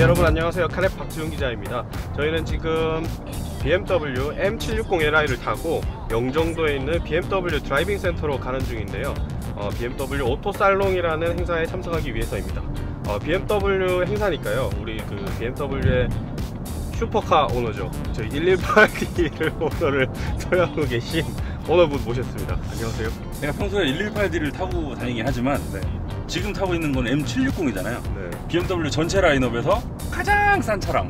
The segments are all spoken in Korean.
네, 여러분 안녕하세요. 카랩 박지훈 기자입니다. 저희는 지금 BMW M760Li를 타고 영종도에 있는 BMW 드라이빙 센터로 가는 중인데요. BMW 오토살롱이라는 행사에 참석하기 위해서입니다. BMW 행사니까요. 우리 그 BMW의 슈퍼카 오너죠. 저희 118D를 오너를 소유하고 계신 오너분 모셨습니다. 안녕하세요. 내가 평소에 118D를 타고 다니긴 하지만 지금 타고 있는 건 M760이잖아요. 네. BMW 전체 라인업에서 가장 싼 차랑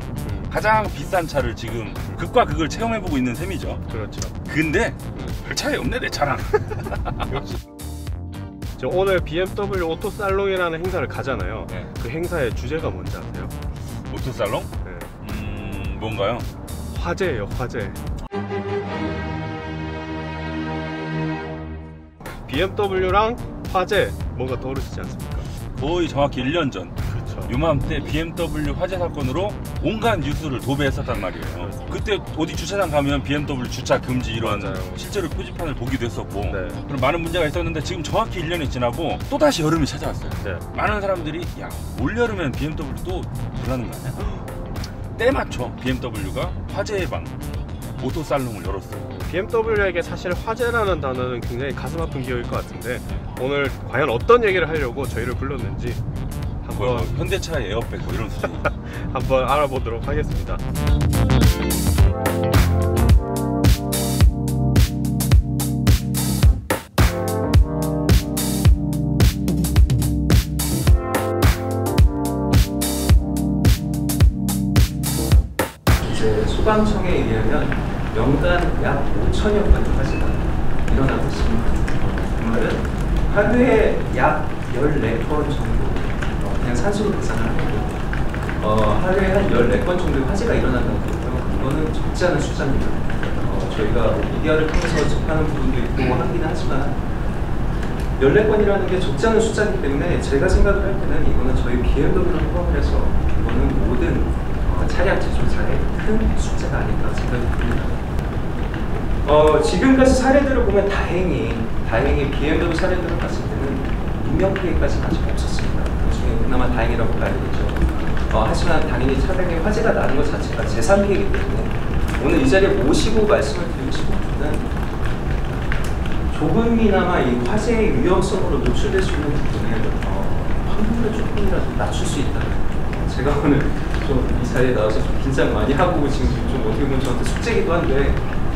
가장 비싼 차를 지금 극과 극을 체험해보고 있는 셈이죠. 그렇죠. 근데 별 차이 없네 내 차랑. 역시. 저 오늘 BMW 오토살롱이라는 행사를 가잖아요. 네. 그 행사의 주제가 뭔지 아세요? 오토살롱? 네. 뭔가요? 화제예요, 화제. BMW랑 화재 뭔가 떠오르시지 않습니까? 거의 정확히 1년 전 그렇죠. 요맘때 BMW 화재 사건으로 온갖 뉴스를 도배했었단 말이에요. 그때 어디 주차장 가면 BMW 주차 금지 이런 맞아요. 실제로 표지판을 보기도 했었고 네. 그런 많은 문제가 있었는데 지금 정확히 1년이 지나고 또다시 여름이 찾아왔어요. 네. 많은 사람들이 야 올여름엔 BMW 또 불나는 거 아니야? 때맞춰 BMW가 화재 예방 오토살롱을 열었어요. BMW에게 사실 화재라는 단어는 굉장히 가슴 아픈 기억일 것 같은데 오늘 과연 어떤 얘기를 하려고 저희를 불렀는지 한번 현대차의 에어백 뭐 이런 수준. 한번 알아보도록 하겠습니다. 이제 소방청에 의하면 연간 약 5천여 건의 화재가 일어나고 있습니다. 그 말은 하루에 약 14건 정도, 그냥 산수로 계산을 하고 하루에 한 14건 정도의 화재가 일어난다고 하고요. 이거는 적지 않은 숫자입니다. 저희가 미디어를 통해서 접하는 부분도 있고 하긴 하지만 14건이라는 게 적지 않은 숫자이기 때문에 제가 생각을 할 때는 이거는 저희 BMW를 포함을 해서 이거는 모든 차량 제조사의 큰 숫자가 아닐까 생각이 듭니다. 지금까지 사례들을 보면 다행히 BMW 사례들을 봤을 때는 인명피해까지는 아직 없었습니다. 그 중에 그나마 다행이라고 봐야겠죠. 하지만 당연히 차량에 화재가 나는 것 자체가 재산피해이기 때문에 오늘 이 자리에 모시고 말씀을 드리고 싶은 부분은 조금이나마 이 화재의 위험성으로 노출될 수 있는 부분을 확률을 조금이라도 낮출 수 있다. 제가 오늘 좀 이 자리에 나와서 좀 긴장 많이 하고 지금 좀 어떻게 보면 저한테 숙제이기도 한데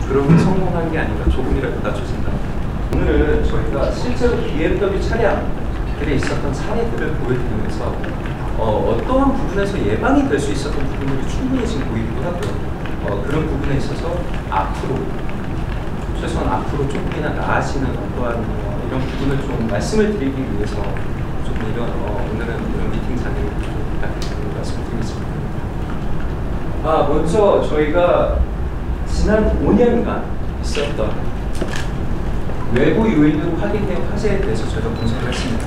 그러면 성공한 게 아닌가, 조금이라도 낮춰진다. 오늘은 저희가 실제로 BMW 차량들에 있었던 사례들을 보여드리면서 어떠한 부분에서 예방이 될 수 있었던 부분들이 충분히 지금 보이기도 하고요. 그런 부분에 있어서 앞으로 최소한 앞으로 조금이나 나아지는 어떠한 이런 부분을 좀 말씀을 드리기 위해서 좀 이런 오늘은 이런 미팅 자리를 좀 부탁드리는 말씀을 드리겠습니다. 먼저 저희가 지난 5년간 있었던 외부 요인으로 확인된 화재에 대해서 저희가 분석을 했습니다.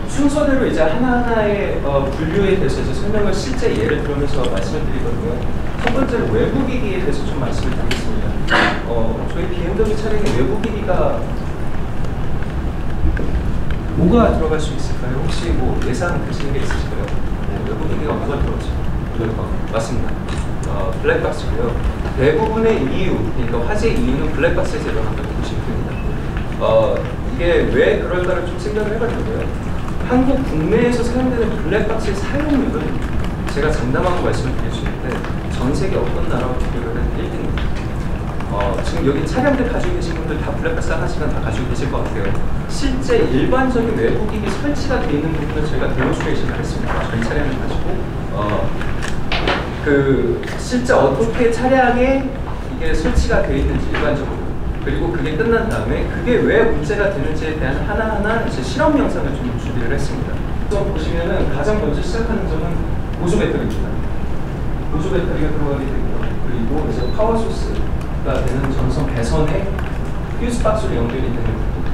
순서대로 이제 하나하나의 분류에 대해서 이제 설명을 실제 예를 들면서 말씀을 드리거든요. 첫 번째로 외부 기기에 대해서 좀 말씀을 드리겠습니다. 저희 BMW 차량의 외부 기기가 뭐가 들어갈 수 있을까요? 혹시 뭐 예상되시는 게 있으실까요? 외부 기기가 뭐가 들어가죠? 블랙박스. 맞습니다. 블랙박스고요. 대부분의 이유, 그러니까 화재 이유는 블랙박스에서 일어난다고 보시면 됩니다. 이게 왜 그럴까를 좀 생각을 해봤는데요. 한국 국내에서 사용되는 블랙박스의 사용률은 제가 장담하고 말씀을 드릴 수 있는데 전 세계 어떤 나라와 비교를 해도 1등입니다. 지금 여기 차량들 가지고 계신 분들 다 블랙박스 하나씩은 다 가지고 계실 것 같아요. 실제 일반적인 외부 기기 설치가 되어 있는 부분을 저희가 데몬스트레이션을 했습니다. 저희 차량을 가지고 실제 어떻게 차량에 이게 설치가 되어 있는지 일반적으로, 그리고 그게 끝난 다음에 그게 왜 문제가 되는지에 대한 하나하나 이제 실험 영상을 좀 준비를 했습니다. 우선 보시면은 가장 먼저 시작하는 점은 보조 배터리입니다. 보조 배터리가 들어가게 되고요. 그리고 이제 파워 소스가 되는 전선 배선에 퓨즈 박스로 연결이 되는 부분.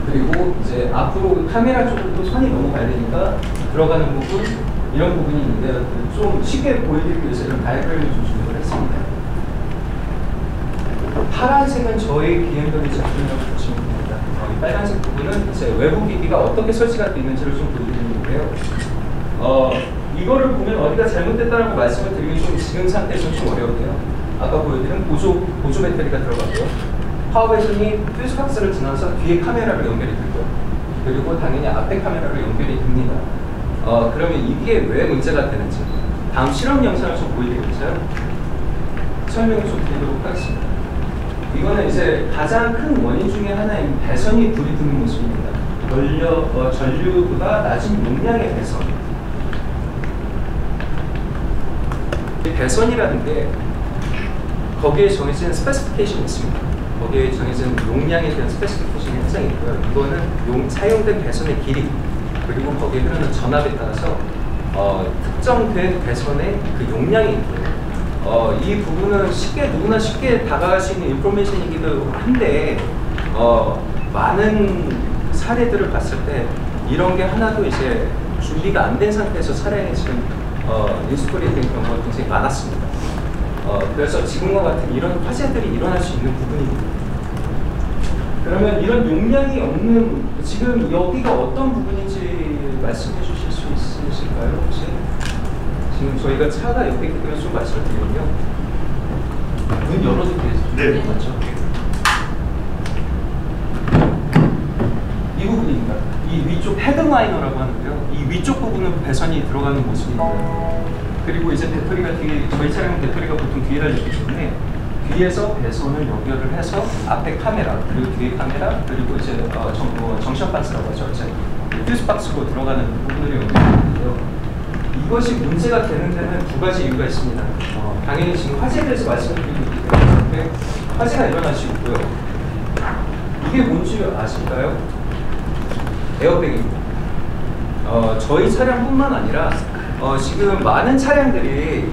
그리고 이제 앞으로 카메라 쪽으로도 선이 넘어가야 되니까 들어가는 부분, 이런 부분이 있는데 좀 쉽게 보여드리기 위해서 이런 다이어그램을 좀 준비를 했습니다. 파란색은 저희 BMW 제품이라고 보시면 됩니다. 이 빨간색 부분은 이제 외부 기기가 어떻게 설치가 되어 있는지를 좀 보여드리는 건데요. 이거를 보면 어디가 잘못됐다라고 말씀을 드리기 좀 지금 상태에서는 좀 어려운데요. 아까 보여드린 보조 배터리가 들어가고요. 파워 배터리 퓨즈 박스를 지나서 뒤에 카메라로 연결이 되고요. 그리고 당연히 앞에 카메라로 연결이 됩니다. 그러면 이게 왜 문제가 되는지 다음 실험 영상을 좀 보여드리겠어요. 설명을 좀 드리도록 하겠습니다. 이거는 이제 가장 큰 원인 중에 하나인 배선이 불이 드는 모습입니다. 전류가 낮은 용량의 배선. 이 배선이라는 게 거기에 정해진 스페시피케이션이 있습니다. 거기에 정해진 용량에 대한 스페시피케이션이 항상 있고요. 이거는 사용된 배선의 길이 그리고 거기에 흐르는 전압에 따라서 특정된 배선의 그 용량이 있고요. 이 부분은 누구나 쉽게 다가갈 수 있는 인포메이션이기도 한데 많은 사례들을 봤을 때 이런 게 하나도 이제 준비가 안 된 상태에서 차량에 지금 인스톨이 된 경우가 굉장히 많았습니다. 그래서 지금과 같은 이런 화재들이 일어날 수 있는 부분입니다. 그러면 이런 용량이 없는 지금 여기가 어떤 부분인지 말씀해 주실 수 있으실까요? 혹시? 지금 저희가 차가 옆에 있기 때문에 좀 말씀을 드리면요. 문 열어도 되겠죠? 네. 맞죠? 이 부분입니다. 이 위쪽 헤드라이너라고 하는데요. 이 위쪽 부분은 배선이 들어가는 모습이고요. 그리고 이제 배터리가 저희 차량은 배터리가 보통 뒤에 달려있기 때문에 뒤에서 배선을 연결을 해서 앞에 카메라, 그리고 뒤에 카메라, 그리고 이제 정션 박스라고 하죠. 이제 퓨즈 박스로 들어가는 부분을 연결하는데요. 이것이 문제가 되는 데는 두 가지 이유가 있습니다. 당연히 지금 화재에 대해서 말씀드리고 있기 때문에 화재가 일어날 수 있고요. 이게 뭔지 아실까요? 에어백입니다. 저희 차량뿐만 아니라 지금 많은 차량들이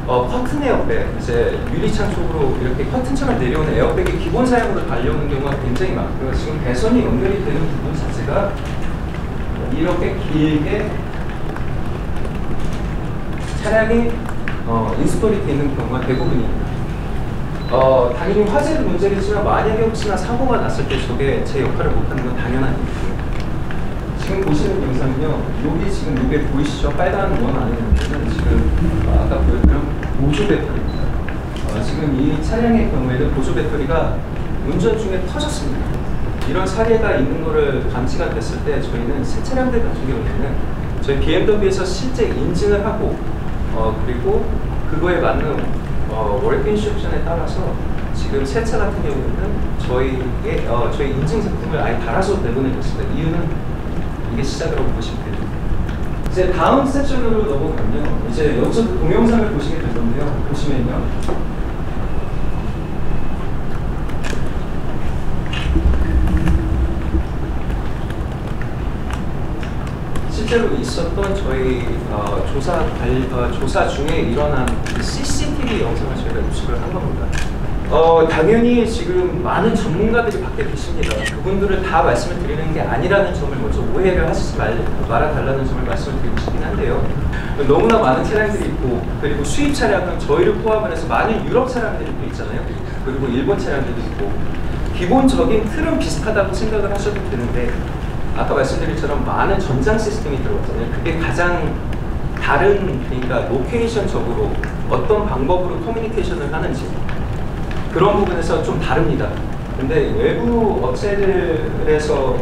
커튼 에어백, 이제 유리창 쪽으로 이렇게 커튼처럼 내려오는 에어백이 기본 사양으로 달려오는 경우가 굉장히 많고요. 지금 배선이 연결이 되는 부분 자체가 이렇게 길게 차량이 인스톨이 되는 경우가 대부분입니다. 당연히 화재는 문제겠지만 만약에 혹시나 사고가 났을 때 저게 제 역할을 못하는 건 당연한 일이고요. 지금 보시는 영상은요, 여기 지금 이게 보이시죠? 빨간 원 안에 있는 데는 지금 아까 보여드린 보조 배터리입니다. 지금 이 차량의 경우에는 보조 배터리가 운전 중에 터졌습니다. 이런 사례가 있는 거를 감지가 됐을 때 저희는 새 차량들 같은 경우에는 저희 BMW에서 실제 인증을 하고 그리고 그거에 맞는 워런티 인스트럭션에 따라서 지금 새 차 같은 경우에는 저희 인증 제품을 아예 달아서 내보내고 있습니다. 이유는 이게 시작이라고 보시면 됩니다. 이제 다음 섹션으로 넘어가면요. 이제 여기서 그 동영상을 보시게 될 건데요. 보시면요. 실제로 있었던 저희 조사 중에 일어난 CCTV 영상을 저희가 입수를 한 겁니다. 당연히 지금 많은 전문가들이 밖에 계십니다. 그분들을 다 말씀을 드리는 게 아니라는 점을 먼저 오해를 하시지 말아달라는 점을 말씀을 드리고 싶긴 한데요. 너무나 많은 차량들이 있고 그리고 수입 차량은 저희를 포함을 해서 많은 유럽 차량들이 또 있잖아요. 그리고 일본 차량들도 있고 기본적인 틀은 비슷하다고 생각을 하셔도 되는데 아까 말씀드린 것처럼 많은 전장 시스템이 들어갔잖아요. 그게 가장 다른, 그러니까 로케이션적으로 어떤 방법으로 커뮤니케이션을 하는지 그런 부분에서 좀 다릅니다. 근데 외부 업체들에서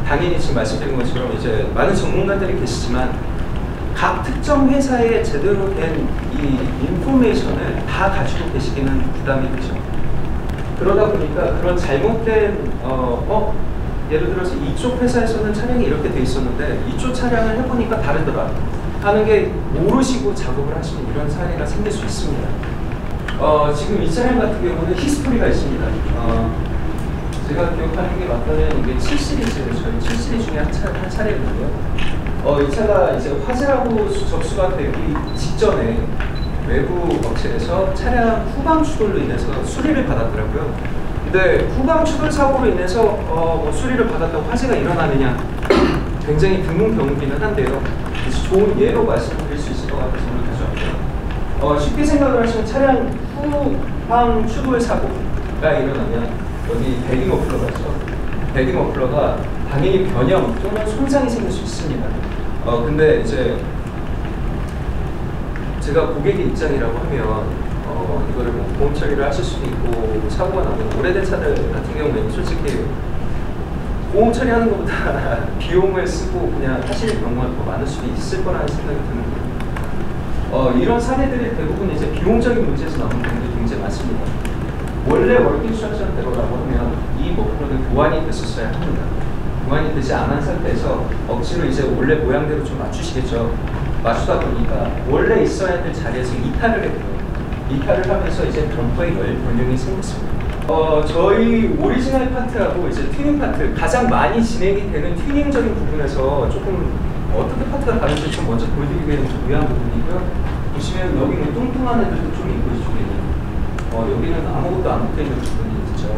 당연히 지금 말씀드린 것처럼 이제 많은 전문가들이 계시지만 각 특정 회사에 제대로 된 이 인포메이션을 다 가지고 계시기는 부담이 되죠. 그러다 보니까 그런 잘못된 예를 들어서 이쪽 회사에서는 차량이 이렇게 돼 있었는데 이쪽 차량을 해보니까 다르더라 하는 게 모르시고 작업을 하시는 이런 사례가 생길 수 있습니다. 지금 이 차량 같은 경우는 히스토리가 있습니다. 제가 기억하는 게 맞다면 이게 7시리즈예요. 저희 7시리즈 중에 한 차례거든요. 이 차가 이제 화재라고 접수가 되기 직전에 외부 업체에서 차량 후방 추돌로 인해서 수리를 받았더라고요. 근데 후방 추돌 사고로 인해서 수리를 받았다고 화재가 일어나느냐 굉장히 드문 경우기는 한데요. 좋은 예로 말씀드릴 수 있을 것 같아서 오늘 가져왔고요. 쉽게 생각을 하시면 차량 후방 추돌 사고가 일어나면 여기 배기 머플러가 있죠. 배기 머플러가 당연히 변형 또는 손상이 생길 수 있습니다. 근데 이제 제가 고객의 입장이라고 하면 이거를 뭐 보험 처리를 하실 수도 있고 사고가 나면 오래된 차들 같은 경우에는 솔직히 보험 처리하는 것보다 비용을 쓰고 그냥 하시는 경우가 더 많을 수도 있을 거라는 생각이 드는데 이런 사례들이 대부분 이제 비용적인 문제에서 나오는 경우도 굉장히 많습니다. 원래 월킹 스트럭처 대로라고 하면 이 목표는 보완이 됐었어야 합니다. 보완이 되지 않은 상태에서 억지로 이제 원래 모양대로 좀 맞추시겠죠. 맞추다 보니까 원래 있어야 될 자리에서 이탈을 했고요. 이탈을 하면서 이제 범퍼의 변형이 생겼습니다. 저희 오리지널 파트하고 이제 튜닝 파트 가장 많이 진행이 되는 튜닝적인 부분에서 조금 어떻게 파트가 다른지 좀 먼저 보여드리기 위한 부분이고요. 보시면 여기는 뚱뚱한 애들도 좀 있고 이쪽에는 여기는 아무것도 안 붙어 있는 부분이 있죠.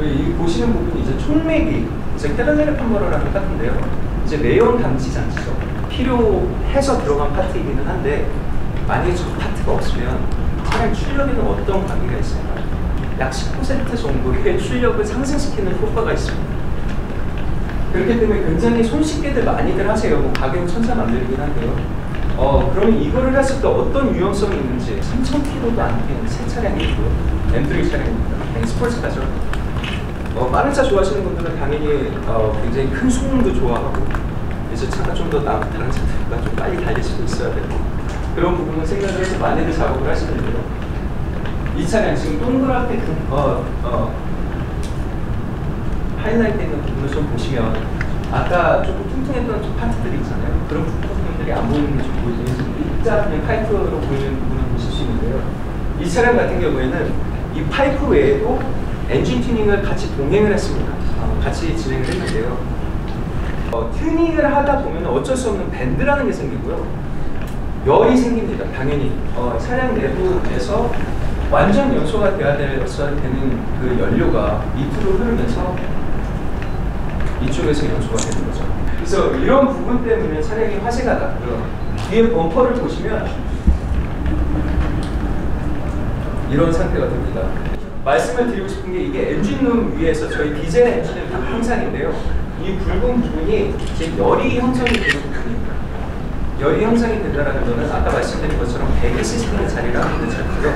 이 보시는 부분이 이제 촉매기 이제 캐러멜 펌버러랑 똑같은데요. 이제 매연 감지 장치죠. 필요해서 들어간 파트이기는 한데 만약에 저 파트가 없으면 차량 출력에는 어떤 관계가 있을까요? 약 10% 정도의 출력을 상승시키는 효과가 있습니다. 그렇기 때문에 굉장히 손쉽게들 많이들 하세요. 뭐 가격은 천차만별이긴 한데요. 그러면 이거를 했을 때 어떤 유용성이 있는지 3,000km도 안 되는 새 차량이고요. M3 차량입니다. 굉장히 스포츠카죠. 빠른 차 좋아하시는 분들은 당연히 굉장히 큰 소음도 좋아하고 이제 차가 좀 더 다른 차들보다 좀 빨리 달릴 수도 있어야 되고 그런 부분은 생각을 해서 많이들 작업을 하시는데요. 이 차량 지금 동그랗게 하이라이트 있는 부분을 좀 보시면 아까 조금 퉁퉁했던 파트들이 있잖아요. 그런 부분들이 안 보이는 게 좀 보이시면 일자 그냥 파이프로 보이는 부분을 보실 수 있는데요. 이 차량 같은 경우에는 이 파이프 외에도 엔진 튜닝을 같이 동행을 했습니다. 같이 진행을 했는데요. 튜닝을 하다 보면 어쩔 수 없는 밴드라는 게 생기고요. 열이 생깁니다. 당연히 차량 내부에서 완전 연소가 되어야 되는 그 연료가 밑으로 흐르면서 이쪽에서 연소가 되는 거죠. 그래서 이런 부분 때문에 차량이 화재가 났고요. 뒤에 범퍼를 보시면 이런 상태가 됩니다. 말씀을 드리고 싶은 게 이게 엔진룸 위에서 저희 디젤 엔진의 형상인데요. 이 붉은 부분이 지금 열이 형성이 되는 부분입니다. 열이 형성이 된다는 것은 아까 말씀드린 것처럼 배기 시스템의 자리를 하는 데 잘고요.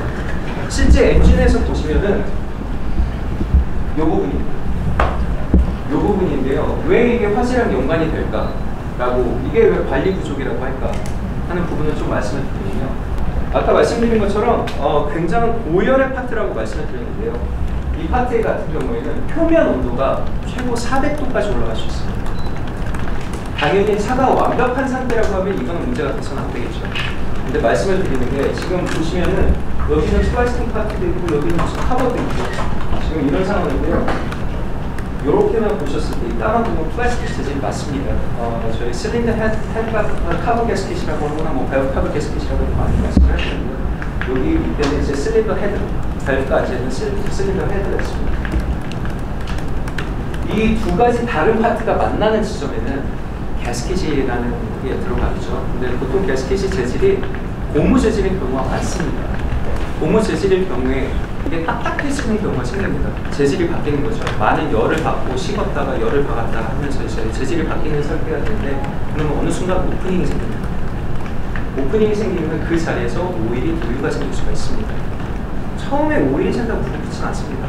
실제 엔진에서 보시면은 이 부분입니다. 이 부분인데요. 왜 이게 화재랑 연관이 될까라고 이게 왜 관리 부족이라고 할까 하는 부분을 좀 말씀을 드리면요. 아까 말씀드린 것처럼 굉장히 고열의 파트라고 말씀을 드렸는데요. 이 파트 같은 경우에는 표면 온도가 최고 400도까지 올라갈 수 있습니다. 당연히 차가 완벽한 상태라고 하면 이거는 문제가 돼서는 안 되겠죠. 근데 말씀을 드리는 게 지금 보시면은 여기는 플라스틱 파트도 있고 여기는 무슨 카버도 있고 지금 이런 상황인데요. 이렇게만 보셨을 때 이 까만 부분 플라스틱 재질이 맞습니다. 저희 실린더 헤드 카버 게스킷이라고 하거나 뭐 밸브 카버 게스킷이라고 많이 말씀을 하시는데요. 여기 밑에는 이제 실린더 헤드, 밸브까지는 실린더 헤드가 있습니다. 이 두 가지 다른 파트가 만나는 지점에는 게스킷이라는 게 들어가죠. 근데 보통 게스킷이 재질이 고무 재질인 경우가 많습니다. 고무 재질일 경우에 이게 딱딱해지는 경우가 생깁니다. 재질이 바뀌는 거죠. 많은 열을 받고 식었다가 열을 박았다가 하면서 이제 재질이 바뀌는 상태가 되는데 그러면 어느 순간 오프닝이 생깁니다. 오프닝이 생기면 그 자리에서 오일이 도유가 생길 수가 있습니다. 처음에 오일이 생각보다 불이 붙진 않습니다.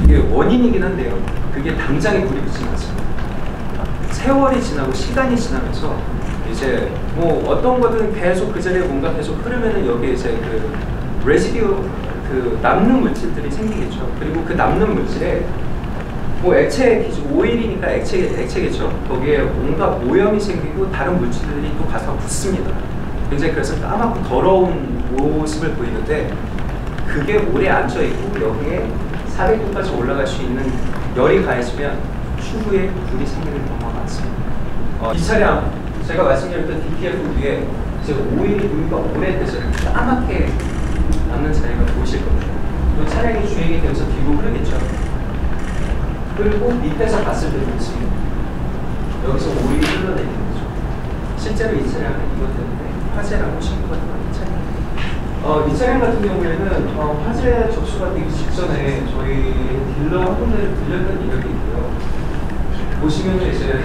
이게 원인이긴 한데요. 그게 당장에 불이 붙진 않습니다. 세월이 지나고 시간이 지나면서 이제 뭐 어떤 거든 계속 그 자리에 뭔가 계속 흐르면은 여기에 이제 그 레지듀 그 남는 물질들이 생기겠죠. 그리고 그 남는 물질에 뭐 액체 오일이니까 액체겠죠. 거기에 온갖 오염이 생기고 다른 물질들이 또 가서 붙습니다. 굉장히 그래서 까맣고 더러운 모습을 보이는데 그게 오래 앉아 있고 여기에 400도까지 올라갈 수 있는 열이 가해지면 추후에 불이 생기는 경우가 많습니다. 이 차량 제가 말씀드렸던 DPF 위에 이제 오일이 도유가 오래돼서 까맣게 남는 자리가 보이실 겁니다. 또 차량이 주행이 되면서 뒤로 흐르겠죠. 그리고 밑에서 봤을 때도 있습니다. 여기서 오일이 흘러내리는 거죠. 실제로 이 차량은 이것 때문에 화재라고 신고가 들어간 차량입니다. 이 차량 같은 경우에는 화재 접수가 되기 직전에 저희 딜러 한 군데를 들렸던 이력이 있고요. 보시면 이제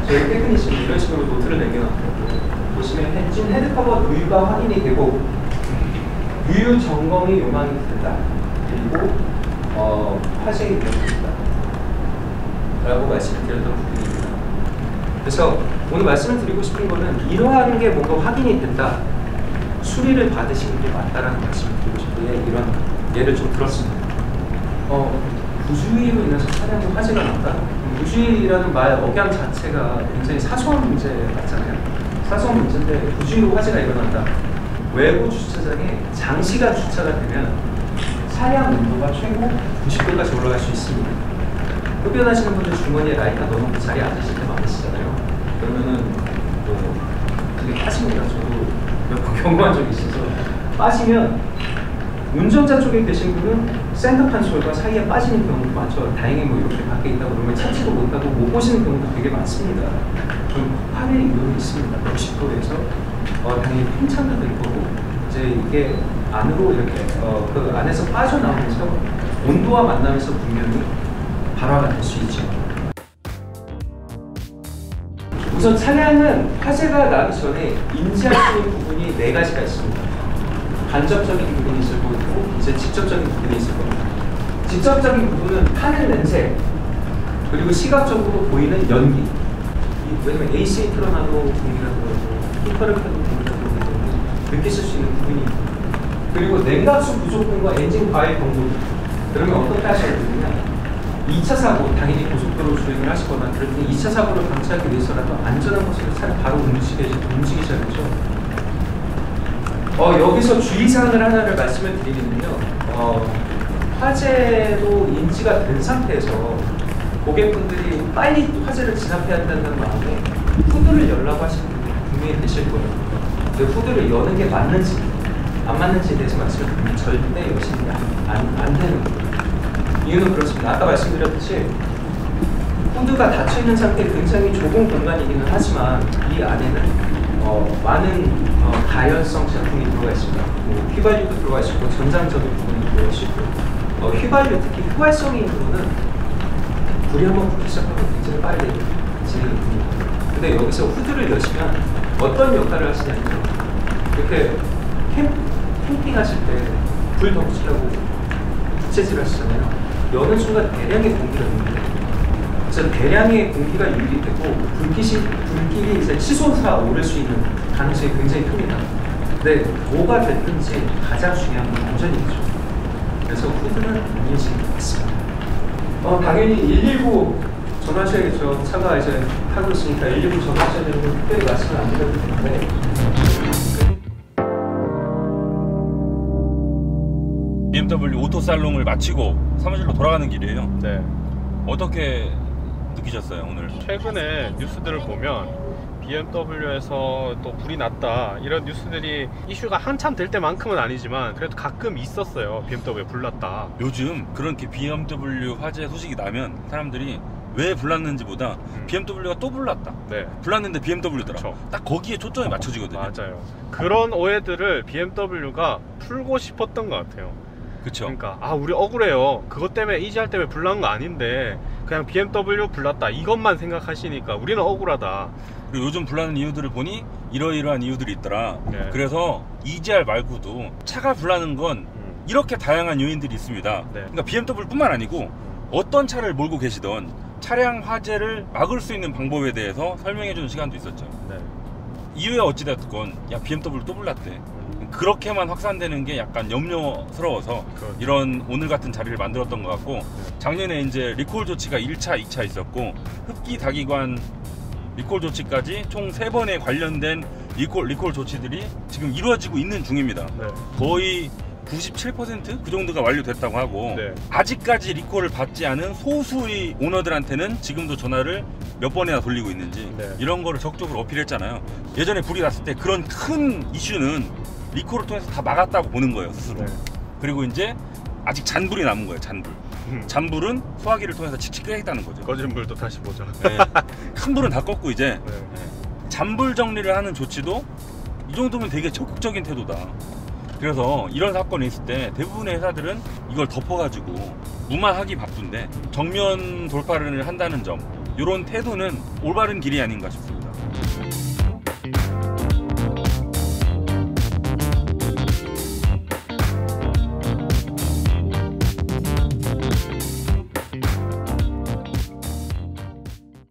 저희 테크니션이 이런 식으로 노트를 남겨놨고 보시면 지금 헤드커버 누유가 확인이 되고 누유 점검이 요망이 된다. 그리고 화재가 일어났다 라고 말씀을 드렸던 부분입니다. 그래서 오늘 말씀을 드리고 싶은 거는 이러한 게 뭔가 확인이 된다. 수리를 받으시는 게 맞다라는 말씀을 드리고 싶은데 이런 예를 좀 들었습니다. 부주의로 인해서 차량에 화재가 났다. 부주의라는 말 억양 자체가 굉장히 사소한 문제 같잖아요. 사소한 문제인데 부주의로 화재가 일어난다. 외부 주차장에 장시간 주차가 되면 차량 온도가 최고 90도까지 올라갈 수 있습니다. 흡연하시는 분들 주머니에 라이터 넣어놓고 자리에 앉으실 때 많으시잖아요. 그러면은 그게 빠집니다. 저도 몇 번 경험한 적이 있어서 빠지면 운전자 쪽에 계신 분은 센터판 솔과 사이에 빠지는 경우도 많죠. 다행히 뭐 이렇게 밖에 있다 그러면 찾지도 못하고 못 보시는 경우도 되게 많습니다. 좀 폭발의 위험이 있습니다. 90도에서 당연히 팽창도 될 거고 이제 이게 안으로 이렇게 그 안에서 빠져나오면서 온도와 만나면서 분명히 발화가 될 수 있죠. 우선 차량은 화재가 나기 전에 인지할 수 있는 부분이 4가지가 있습니다. 간접적인 부분이 있을 거고 이제 직접적인 부분이 있을 겁니다. 직접적인 부분은 하늘 냄새 그리고 시각적으로 보이는 연기. 왜냐면 AC 틀어놔도 공기가 들어오고 히터를 켜도 공기가 들어오고 느끼실 수 있는 부분이 있고 그리고 냉각수 부족분과 엔진 과열 경고. 그러면 어떻게 하셔야 되느냐? 2차 사고, 당연히 고속도로 주행을 하시거나 그럴 때 2차 사고를 방지하기 위해서라도 안전한 곳으로 차를 바로 움직이셔야죠. 여기서 주의사항을 하나를 말씀을 드리면요. 화재로 인지가 된 상태에서 고객분들이 빨리 화재를 진압해야 한다는 마음에 후드를 열라고 하시는 분들이 분명히 계실 거예요. 근데 후드를 여는 게 맞는지 안 맞는지에 대해서 말씀을 드리면 절대 여시는 게 안 되는 거예요. 이유는 그렇습니다. 아까 말씀드렸듯이 후드가 닫혀있는 상태에 굉장히 좁은 공간이기는 하지만 이 안에는 많은 가연성 제품이 들어가 있습니다. 휘발유도 들어가 있고 전장적인 부분이 들어가 있고 휘발유 특히 휘발성이 있는 부분은 불이 한번 붙기 시작하면 굉장히 빨리 진행이 됩니다. 근데 여기서 후드를 여시면 어떤 역할을 하시냐면요. 이렇게 캠핑 하실 때 불 덮으시려고 부채질 하시잖아요. 여는 순간 대량의 공기가 유입돼요. 그래서 대량의 공기가 유입되고 불길이 이제 치솟아 오를 수 있는 가능성이 굉장히 큽니다. 근데 뭐가 됐든지 가장 중요한 건 안전이죠. 그래서 후드는 안전이 맞습니다. 당연히 119 전화하셔야겠죠. 차가 이제 타고 있으니까 119 전화하셔야 되는 건 특별히 말씀을 안 드려도 되는데 BMW 오토살롱을 마치고 사무실로 돌아가는 길이에요. 네. 어떻게 느끼셨어요 오늘? 최근에 뉴스들을 보면 BMW에서 또 불이 났다 이런 뉴스들이 이슈가 한참 될 때만큼은 아니지만 그래도 가끔 있었어요. BMW에 불났다. 요즘 그렇게 BMW 화재 소식이 나면 사람들이 왜 불났는지보다 BMW가 또 불났다. 네. 불났는데 BMW더라. 그쵸. 딱 거기에 초점이 맞춰지거든요. 맞아요. 그런 오해들을 BMW가 풀고 싶었던 것 같아요. 그쵸. 그러니까 우리 억울해요. 그것 때문에 EGR 때문에 불난 거 아닌데 그냥 BMW 불났다 이것만 생각하시니까 우리는 억울하다. 그리고 요즘 불나는 이유들을 보니 이러이러한 이유들이 있더라. 네. 그래서 EGR 말고도 차가 불나는 건 이렇게 다양한 요인들이 있습니다. 네. 그러니까 BMW뿐만 아니고 어떤 차를 몰고 계시던 차량 화재를 막을 수 있는 방법에 대해서 설명해주는 시간도 있었죠. 네. 이후에 어찌됐건 야 BMW 또 불났대. 그렇게만 확산되는 게 약간 염려스러워서 그렇죠. 이런 오늘 같은 자리를 만들었던 것 같고 작년에 이제 리콜 조치가 1차, 2차 있었고 흡기 다기관 리콜 조치까지 총 3번에 관련된 리콜 조치들이 지금 이루어지고 있는 중입니다. 네. 거의 97% 그 정도가 완료됐다고 하고 네. 아직까지 리콜을 받지 않은 소수의 오너들한테는 지금도 전화를 몇 번이나 돌리고 있는지 네. 이런 거를 적극적으로 어필했잖아요. 예전에 불이 났을 때 그런 큰 이슈는 리콜을 통해서 다 막았다고 보는 거예요 스스로. 네. 그리고 이제 아직 잔불이 남은 거예요. 잔불은 소화기를 통해서 칙칙 끓여있다는 거죠. 꺼진 불도 다시 보죠. 네. 큰 불은 다 껐고 이제 네. 잔불 정리를 하는 조치도 이 정도면 되게 적극적인 태도다. 그래서 이런 사건이 있을 때 대부분의 회사들은 이걸 덮어가지고 무마하기 바쁜데 정면 돌파를 한다는 점, 이런 태도는 올바른 길이 아닌가 싶습니다.